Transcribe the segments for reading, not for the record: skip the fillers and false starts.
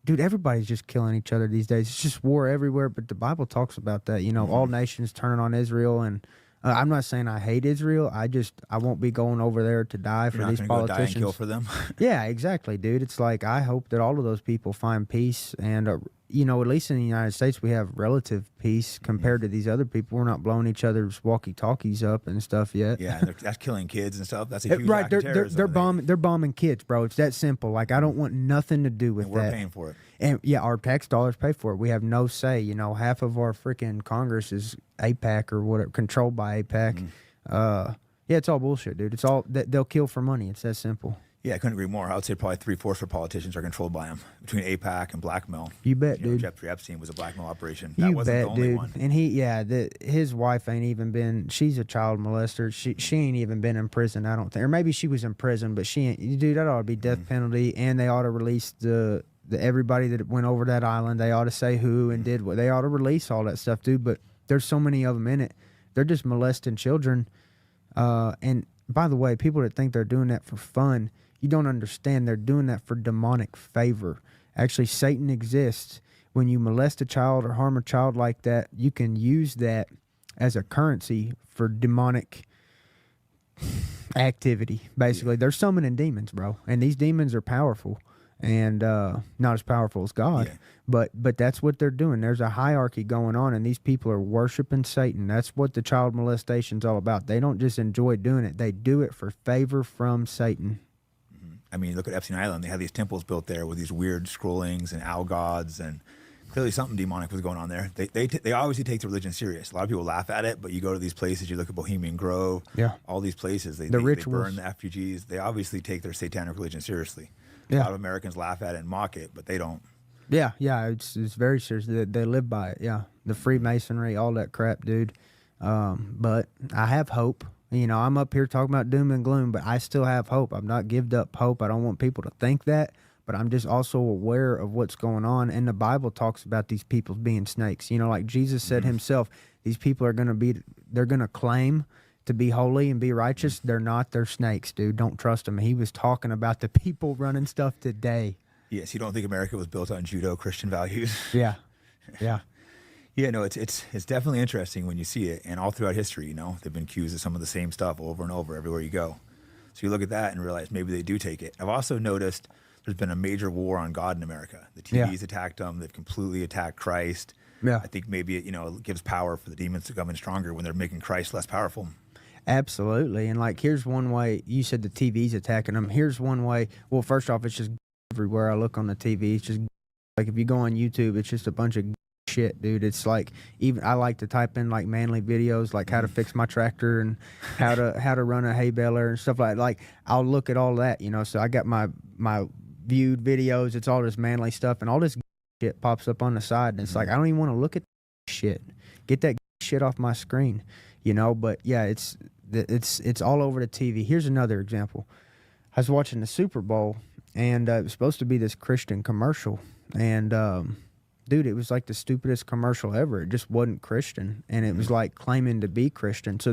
dude, everybody's just killing each other these days. It's just war everywhere. But the Bible talks about that. You know, all nations turning on Israel, and I'm not saying I hate Israel. I won't be going over there to die You're for not these going to go die and politicians. kill for them. Yeah, exactly, dude. It's like I hope that all of those people find peace, and you know, at least in the United States, we have relative peace compared to these other people. We're not blowing each other's walkie-talkies up and stuff yet. Yeah, and that's killing kids and stuff. That's a huge Right, act of terrorism. they're bombing kids, bro. It's that simple. Like I don't want nothing to do with And we're that. paying for it. And yeah, our tax dollars pay for it. We have no say. You know, half of our freaking Congress is APAC or whatever, controlled by APAC. Yeah, it's all bullshit, dude. It's all they'll kill for money. It's that simple. Yeah, I couldn't agree more. I would say probably 3/4 of politicians are controlled by them, between APAC and blackmail. You bet, You know, dude. Jeffrey Epstein was a blackmail operation. That You wasn't bet, the only dude. one. And his wife ain't even been. She's a child molester. She ain't even been in prison. I don't think, or maybe she was in prison, but she ain't. Dude, that ought to be death penalty, and they ought to release the everybody that went over that island. They ought to say who and did what. They ought to release all that stuff, dude. But there's so many of them in it. They're just molesting children. And by the way, people that think they're doing that for fun, you don't understand. They're doing that for demonic favor. Actually, Satan exists. When you molest a child or harm a child like that, you can use that as a currency for demonic activity. Basically, they're summoning demons, bro. And these demons are powerful. And not as powerful as God, but that's what they're doing. There's a hierarchy going on, and these people are worshiping Satan. That's what the child molestation's all about. They don't just enjoy doing it; they do it for favor from Satan. I mean, look at Epstein Island. They had these temples built there with these weird scrollings and owl gods, and clearly something demonic was going on there. They obviously take the religion serious. A lot of people laugh at it, but you go to these places, you look at Bohemian Grove, all these places, they burn the effigies. They obviously take their satanic religion seriously. A lot of Americans laugh at it and mock it, but they don't. Yeah, it's very serious. They live by it. Yeah, the Freemasonry, all that crap, dude. But I have hope. You know, I'm up here talking about doom and gloom, but I still have hope. I've not given up hope. I don't want people to think that, but I'm just also aware of what's going on. And the Bible talks about these people being snakes. You know, like Jesus said himself, these people are they're going to claim to be holy and be righteous. They're not. They're snakes, dude. Don't trust them. He was talking about the people running stuff today. Yes, you don't think America was built on Judeo-Christian values? Yeah. Yeah, no, it's definitely interesting when you see it. And all throughout history, you know, they've been accused of some of the same stuff over and over everywhere you go. So you look at that and realize maybe they do take it. I've also noticed there's been a major war on God in America. The TV's attacked them. They've completely attacked Christ. Yeah. I think maybe it gives power for the demons to come in stronger when they're making Christ less powerful. Absolutely. And like, here's one way. You said the TV's attacking them. Here's one way. Well, first off, it's just everywhere I look on the TV. It's just like, if you go on YouTube, it's just a bunch of shit, dude. It's like, even I like to type in like manly videos, like how to fix my tractor and how to run a hay baler and stuff like I'll look at all that, you know. So I got my viewed videos. It's all this manly stuff, and all this shit pops up on the side, and it's like, I don't even want to look at shit. Get that shit off my screen, you know. But yeah, it's all over the TV. Here's another example. I was watching the Super Bowl, and it was supposed to be this Christian commercial, and dude, it was like the stupidest commercial ever. It just wasn't Christian, and it was like claiming to be Christian. So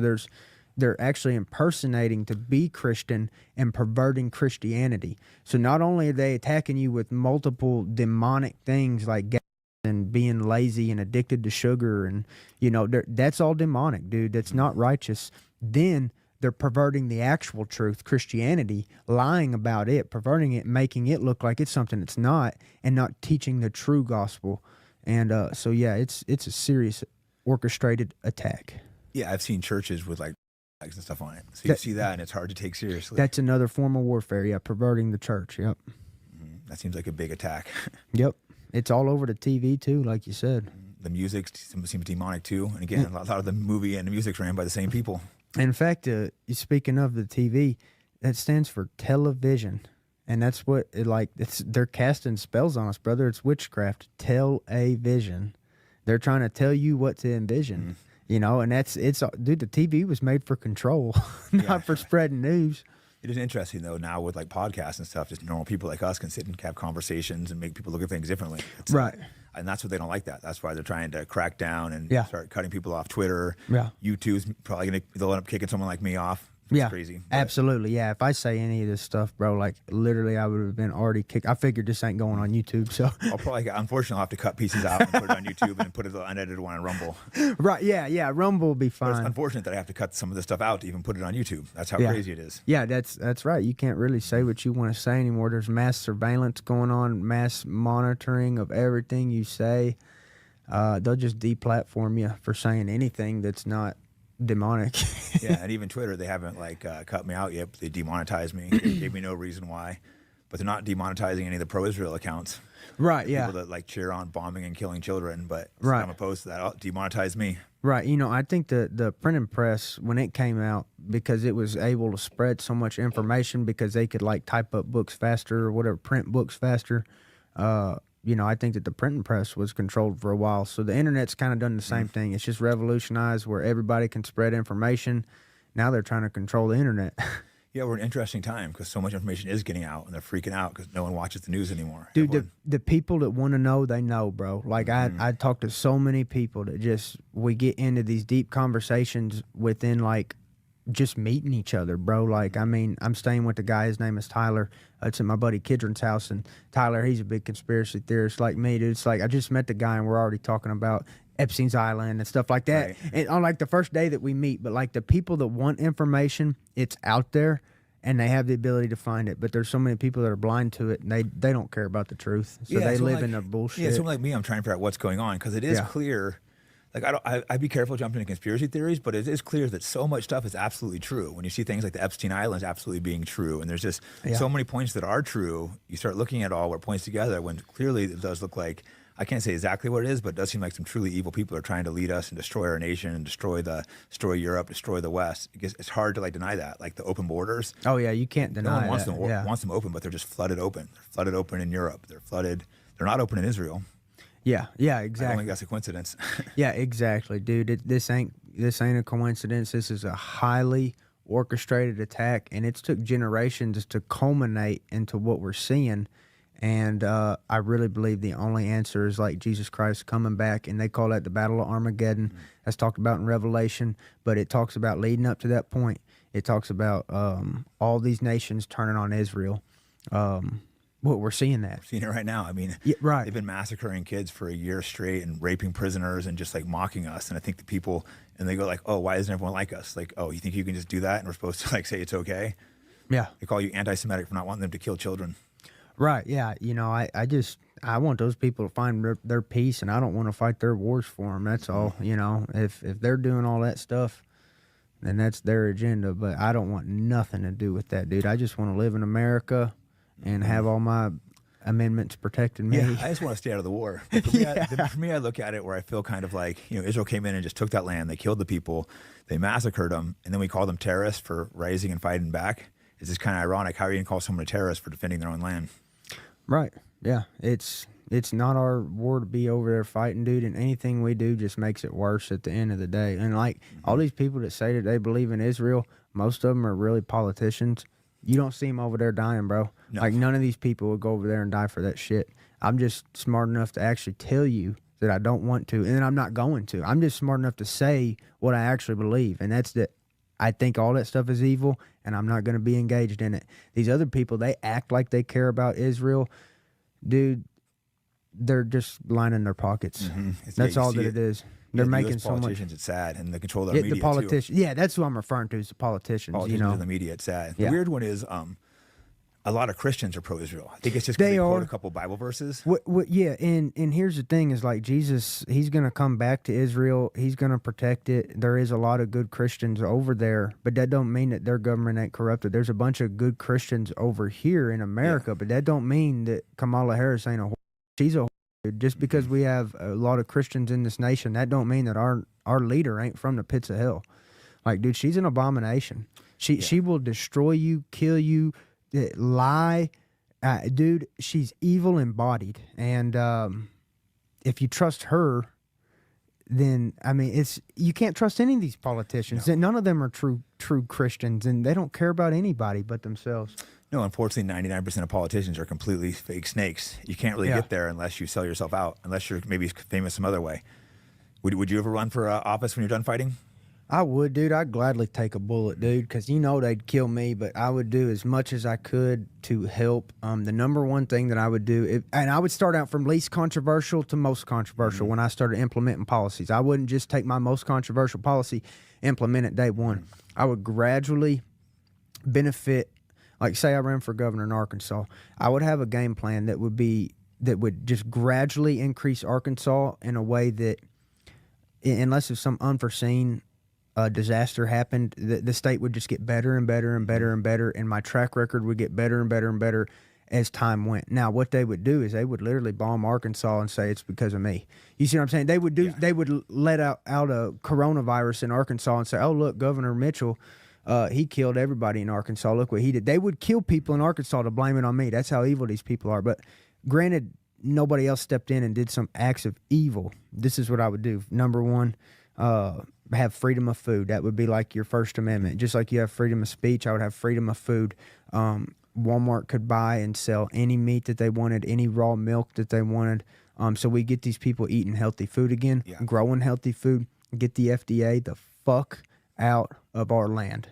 they're actually impersonating to be Christian and perverting Christianity. So not only are they attacking you with multiple demonic things like and being lazy and addicted to sugar, and you know, that's all demonic, dude. That's not righteous. Then they're perverting the actual truth, Christianity, lying about it, perverting it, making it look like it's something it's not, and not teaching the true gospel. And so yeah, it's a serious orchestrated attack. Yeah, I've seen churches with like flags and stuff on it. So you see that, and it's hard to take seriously. That's another form of warfare. Yeah, perverting the church. Yep. That seems like a big attack. Yep. It's all over the TV too, like you said. The music seems demonic too. And again, a lot of the movie and the music's ran by the same people. In fact, speaking of the TV, that stands for television. And that's what they're casting spells on us, brother. It's witchcraft. Tell-a-vision. They're trying to tell you what to envision. You know, and dude, the TV was made for control, not for spreading news. It is interesting though, now with like podcasts and stuff, just normal people like us can sit and have conversations and make people look at things differently. Right. And that's what they don't like that. That's why they're trying to crack down and start cutting people off Twitter. Yeah. YouTube's probably they'll end up kicking someone like me off It's Yeah, crazy. absolutely. Yeah, if I say any of this stuff, bro, like literally, I would have been already kicked. I figured this ain't going on YouTube, so I'll probably, unfortunately, I'll have to cut pieces out and put it on YouTube and put it the unedited one on Rumble. right. Yeah, yeah. Rumble will be But it's fine. unfortunate that I have to cut some of this stuff out to even put it on YouTube. That's how Yeah. crazy it is. Yeah, that's right. You can't really say what you want to say anymore. There's mass surveillance going on, mass monitoring of everything you say. They'll just deplatform you for saying anything that's not demonic. Yeah, and even Twitter, they haven't cut me out yet. But they demonetized me. They gave me no reason why. But they're not demonetizing any of the pro-Israel accounts. Right. The Yeah. people that cheer on bombing and killing children. But Right. I'm opposed to that. Demonetize me. Right. You know, I think the printing press, when it came out, because it was able to spread so much information because they could type up books faster or whatever, print books faster. You know, I think that the printing press was controlled for a while. So the internet's kind of done the same thing. It's just revolutionized where everybody can spread information. Now they're trying to control the internet. Yeah, we're in an interesting time because so much information is getting out and they're freaking out because no one watches the news anymore. Dude, the people that want to know, they know, bro. Like I talk to so many people that we get into these deep conversations within just meeting each other, bro. Like, I mean, I'm staying with the guy. His name is Tyler. It's at my buddy Kidron's house, and Tyler, he's a big conspiracy theorist like me, dude. It's like I just met the guy, and we're already talking about Epstein's Island and stuff like that. Right. And on the first day that we meet, but the people that want information, it's out there, and they have the ability to find it. But there's so many people that are blind to it, and they don't care about the truth, so they live in the bullshit. Yeah, someone like me, I'm trying to figure out what's going on because it is clear. I'd be careful jumping into conspiracy theories, but it is clear that so much stuff is absolutely true. When you see things like the Epstein Islands absolutely being true, and there's just so many points that are true, you start looking at all where it points together when clearly it does look like, I can't say exactly what it is, but it does seem like some truly evil people are trying to lead us and destroy our nation and destroy Europe, destroy the West. It's hard to deny that, like the open borders. Oh yeah, you can't deny No one wants that. wants them open, but they're just flooded open. They're flooded open in Europe. They're not open in Israel. Yeah, I exactly. don't think that's a coincidence. Yeah, exactly, dude. This ain't a coincidence. This is a highly orchestrated attack, and it's took generations to culminate into what we're seeing. And I really believe the only answer is Jesus Christ coming back, and they call that the Battle of Armageddon. That's talked about in Revelation, but it talks about leading up to that point. It talks about all these nations turning on Israel. What we're seeing that. We're seeing it right now. I mean, right. They've been massacring kids for a year straight and raping prisoners and just mocking us. And I think the people, and they go oh, why isn't everyone like us? Oh, you think you can just do that and we're supposed to say it's okay? Yeah. They call you anti-Semitic for not wanting them to kill children. Right. Yeah. You know, I want those people to find their peace, and I don't want to fight their wars for them. That's all. You know, if they're doing all that stuff, then that's their agenda. But I don't want nothing to do with that, dude. I just want to live in America and have all my amendments protecting me. Yeah, I just want to stay out of the war. For me, I look at it where I feel kind of Israel came in and just took that land. They killed the people. They massacred them. And then we call them terrorists for rising and fighting back. It's just kind of ironic. How are you going to call someone a terrorist for defending their own land? Right. Yeah. It's not our war to be over there fighting, dude. And anything we do just makes it worse at the end of the day. And all these people that say that they believe in Israel, most of them are really politicians. You don't see them over there dying, bro. No. None of these people would go over there and die for that shit. I'm just smart enough to actually tell you that I don't want to, and then I'm not going to. I'm just smart enough to say what I actually believe, and that's that I think all that stuff is evil, and I'm not going to be engaged in it. These other people, they act like they care about Israel. Dude, they're just lining their pockets. Mm-hmm. That's all that it is. They're making so much. Politicians, it's sad, and the control of the media the politicians. Yeah, that's who I'm referring to is the politicians. Politicians and the media, it's sad. Yeah. The weird one is a lot of Christians are pro-Israel. I think it's just because they quote a couple Bible verses. Yeah, and here's the thing is Jesus, he's going to come back to Israel. He's going to protect it. There is a lot of good Christians over there, but that don't mean that their government ain't corrupted. There's a bunch of good Christians over here in America, but that don't mean that Kamala Harris ain't a whore. She's a whore. Just because we have a lot of Christians in this nation, that don't mean that our leader ain't from the pits of hell. Dude, she's an abomination. She will destroy you, kill you, lie. Dude, she's evil embodied. And if you trust her, then, I mean, you can't trust any of these politicians. No. None of them are true Christians, and they don't care about anybody but themselves. No, unfortunately, 99% of politicians are completely fake snakes. You can't really get there unless you sell yourself out, unless you're maybe famous some other way. Would you ever run for office when you're done fighting? I would, dude. I'd gladly take a bullet, dude, because you know they'd kill me, but I would do as much as I could to help. The number one thing that I would do, and I would start out from least controversial to most controversial when I started implementing policies. I wouldn't just take my most controversial policy, implement it day one. I would gradually benefit. Like, say I ran for governor in Arkansas, I would have a game plan that would just gradually increase Arkansas in a way that, unless it's some unforeseen disaster happened, the state would just get better and better and better and better, and my track record would get better and better and better as time went. Now, what they would do is they would literally bomb Arkansas and say it's because of me. You see what I'm saying? They would They would let out a coronavirus in Arkansas and say, "Oh, look, Governor Mitchell, he killed everybody in Arkansas. Look what he did." They would kill people in Arkansas to blame it on me. That's how evil these people are. But granted, nobody else stepped in and did some acts of evil. This is what I would do. Number one, have freedom of food. That would be like your First Amendment. Just like you have freedom of speech, I would have freedom of food. Walmart could buy and sell any meat that they wanted, any raw milk that they wanted. So we get these people eating healthy food again, growing healthy food, get the FDA the fuck out of our land.